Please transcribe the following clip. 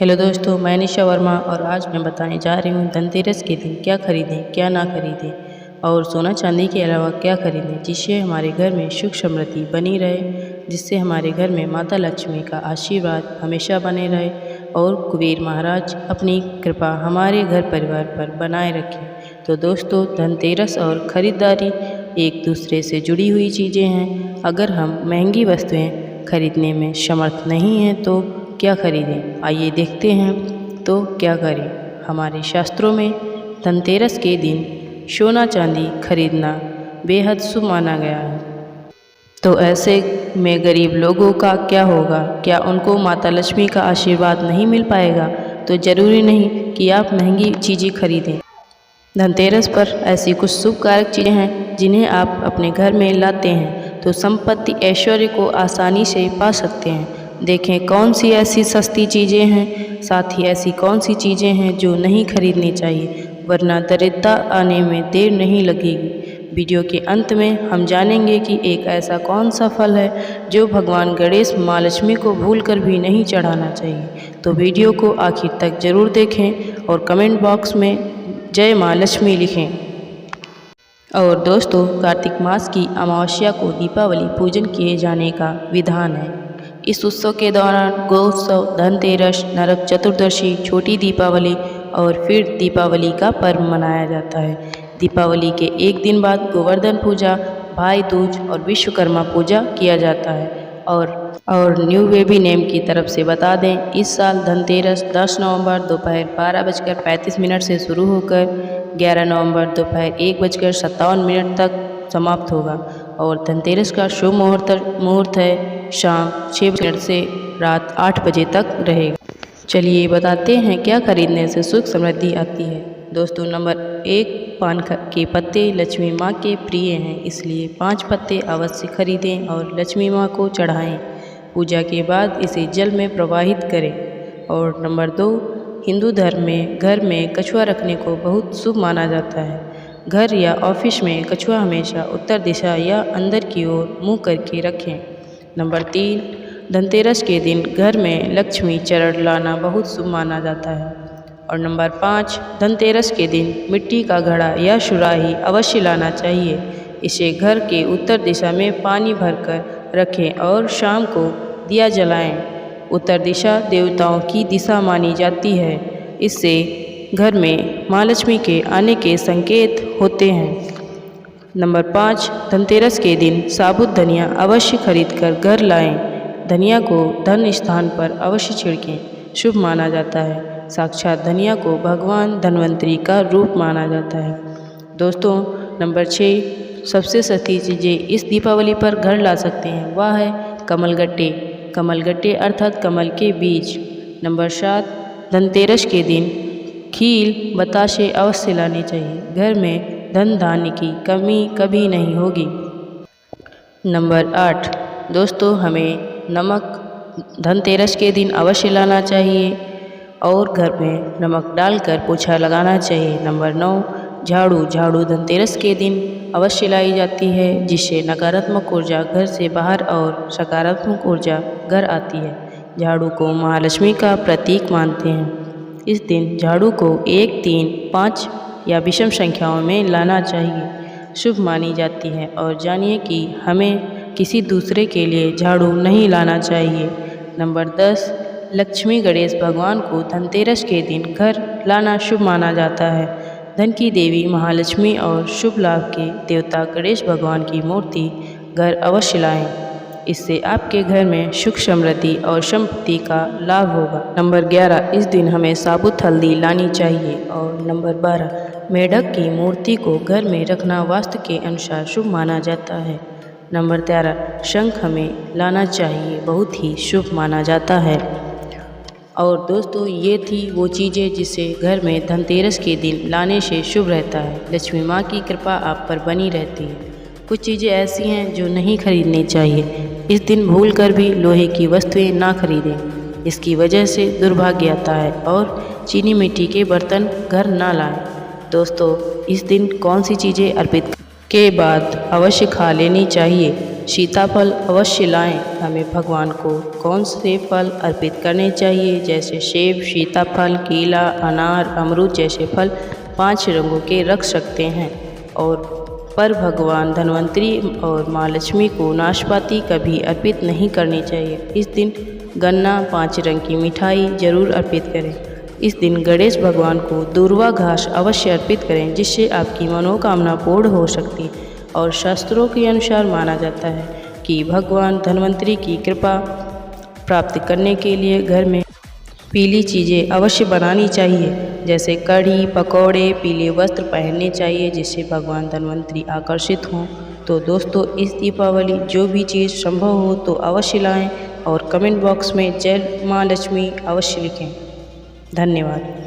Hello दोस्तों, मैं निशा वर्मा और आज मैं बताने जा रही हूँ धनतेरस के दिन क्या खरीदें क्या ना खरीदें और सोना चांदी के अलावा क्या खरीदें जिससे हमारे घर में सुख समृद्धि बनी रहे, जिससे हमारे घर में माता लक्ष्मी का आशीर्वाद हमेशा बने रहे और कुबेर महाराज अपनी कृपा हमारे घर परिवार पर बनाए रखें। तो दोस्तों, धनतेरस और ख़रीदारी एक दूसरे से जुड़ी हुई चीज़ें हैं। अगर हम महंगी वस्तुएँ खरीदने में समर्थ नहीं हैं तो क्या खरीदें, आइए देखते हैं। तो क्या करें। हमारे शास्त्रों में धनतेरस के दिन सोना चांदी खरीदना बेहद शुभ माना गया है। तो ऐसे में गरीब लोगों का क्या होगा? क्या उनको माता लक्ष्मी का आशीर्वाद नहीं मिल पाएगा? तो ज़रूरी नहीं कि आप महंगी चीज़ें खरीदें। धनतेरस पर ऐसी कुछ शुभ कारक चीज़ें हैं जिन्हें आप अपने घर में लाते हैं तो संपत्ति ऐश्वर्य को आसानी से पा सकते हैं। देखें कौन सी ऐसी सस्ती चीज़ें हैं, साथ ही ऐसी कौन सी चीज़ें हैं जो नहीं खरीदनी चाहिए, वरना दरिद्रता आने में देर नहीं लगेगी। वीडियो के अंत में हम जानेंगे कि एक ऐसा कौन सा फल है जो भगवान गणेश माँ लक्ष्मी को भूलकर भी नहीं चढ़ाना चाहिए। तो वीडियो को आखिर तक ज़रूर देखें और कमेंट बॉक्स में जय माँ लक्ष्मी लिखें। और दोस्तों, कार्तिक मास की अमावस्या को दीपावली पूजन किए जाने का विधान है। इस उत्सव के दौरान गोत्सव, धनतेरस, नरक चतुर्दशी, छोटी दीपावली और फिर दीपावली का पर्व मनाया जाता है। दीपावली के एक दिन बाद गोवर्धन पूजा, भाई दूज और विश्वकर्मा पूजा किया जाता है। और न्यू बेबी नेम की तरफ से बता दें, इस साल धनतेरस 10 नवंबर दोपहर 12:35 से शुरू होकर 11 नवंबर दोपहर 1:57 तक समाप्त होगा और धनतेरस का शुभ मुहूर्त है शाम 6 से रात 8 बजे तक रहेगा। चलिए बताते हैं क्या खरीदने से सुख समृद्धि आती है। दोस्तों, नंबर 1, पान के पत्ते लक्ष्मी माँ के प्रिय हैं, इसलिए 5 पत्ते अवश्य खरीदें और लक्ष्मी माँ को चढ़ाएं। पूजा के बाद इसे जल में प्रवाहित करें। और नंबर 2, हिंदू धर्म में घर में कछुआ रखने को बहुत शुभ माना जाता है। घर या ऑफिस में कछुआ हमेशा उत्तर दिशा या अंदर की ओर मुँह करके रखें। नंबर 3, धनतेरस के दिन घर में लक्ष्मी चरण लाना बहुत शुभ माना जाता है। और नंबर 5, धनतेरस के दिन मिट्टी का घड़ा या सुराही अवश्य लाना चाहिए। इसे घर के उत्तर दिशा में पानी भरकर रखें और शाम को दिया जलाएं। उत्तर दिशा देवताओं की दिशा मानी जाती है। इससे घर में माँ लक्ष्मी के आने के संकेत होते हैं। नंबर 5, धनतेरस के दिन साबुत धनिया अवश्य खरीदकर घर लाएं। धनिया को धन स्थान पर अवश्य छिड़कें, शुभ माना जाता है। साक्षात धनिया को भगवान धन्वंतरी का रूप माना जाता है। दोस्तों, नंबर 6, सबसे सस्ती चीज़ें इस दीपावली पर घर ला सकते हैं, वह है कमलगट्टे। कमलगट्टे अर्थात कमल के बीज। नंबर 7, धनतेरस के दिन खील बताशे अवश्य लाने चाहिए। घर में धन धान्य की कमी कभी नहीं होगी। नंबर 8, दोस्तों, हमें नमक धनतेरस के दिन अवश्य लाना चाहिए और घर में नमक डालकर पोछा लगाना चाहिए। नंबर 9, झाड़ू धनतेरस के दिन अवश्य लाई जाती है, जिससे नकारात्मक ऊर्जा घर से बाहर और सकारात्मक ऊर्जा घर आती है। झाड़ू को महालक्ष्मी का प्रतीक मानते हैं। इस दिन झाड़ू को 1, 3, 5 या विषम संख्याओं में लाना चाहिए, शुभ मानी जाती है। और जानिए कि हमें किसी दूसरे के लिए झाड़ू नहीं लाना चाहिए। नंबर 10, लक्ष्मी गणेश भगवान को धनतेरस के दिन घर लाना शुभ माना जाता है। धन की देवी महालक्ष्मी और शुभ लाभ के देवता गणेश भगवान की मूर्ति घर अवश्य लाएं। इससे आपके घर में सुख समृद्धि और संपत्ति का लाभ होगा। नंबर 11, इस दिन हमें साबुत हल्दी लानी चाहिए। और नंबर 12, मेढक की मूर्ति को घर में रखना वास्तु के अनुसार शुभ माना जाता है। नंबर 13, शंख हमें लाना चाहिए, बहुत ही शुभ माना जाता है। और दोस्तों, ये थी वो चीज़ें जिसे घर में धनतेरस के दिन लाने से शुभ रहता है। लक्ष्मी माँ की कृपा आप पर बनी रहती है। कुछ चीज़ें ऐसी हैं जो नहीं खरीदनी चाहिए। इस दिन भूलकर भी लोहे की वस्तुएं ना खरीदें, इसकी वजह से दुर्भाग्य आता है। और चीनी मिट्टी के बर्तन घर ना लाएं। दोस्तों, इस दिन कौन सी चीज़ें अर्पित के बाद अवश्य खा लेनी चाहिए। सीताफल अवश्य लाएं। हमें भगवान को कौन से फल अर्पित करने चाहिए, जैसे सेब, सीताफल, केला, अनार, अमरूद जैसे फल 5 रंगों के रख सकते हैं। और पर भगवान धन्वंतरी और माँ लक्ष्मी को नाशपाती कभी अर्पित नहीं करनी चाहिए। इस दिन गन्ना, 5 रंग की मिठाई जरूर अर्पित करें। इस दिन गणेश भगवान को दूर्वा घास अवश्य अर्पित करें, जिससे आपकी मनोकामना पूर्ण हो सकती है। और शास्त्रों के अनुसार माना जाता है कि भगवान धन्वंतरी की कृपा प्राप्त करने के लिए घर में पीली चीज़ें अवश्य बनानी चाहिए, जैसे कढ़ी, पकौड़े, पीले वस्त्र पहनने चाहिए, जिससे भगवान धन्वंतरी आकर्षित हों। तो दोस्तों, इस दीपावली जो भी चीज़ संभव हो तो अवश्य लाएं और कमेंट बॉक्स में जय माँ लक्ष्मी अवश्य लिखें। धन्यवाद।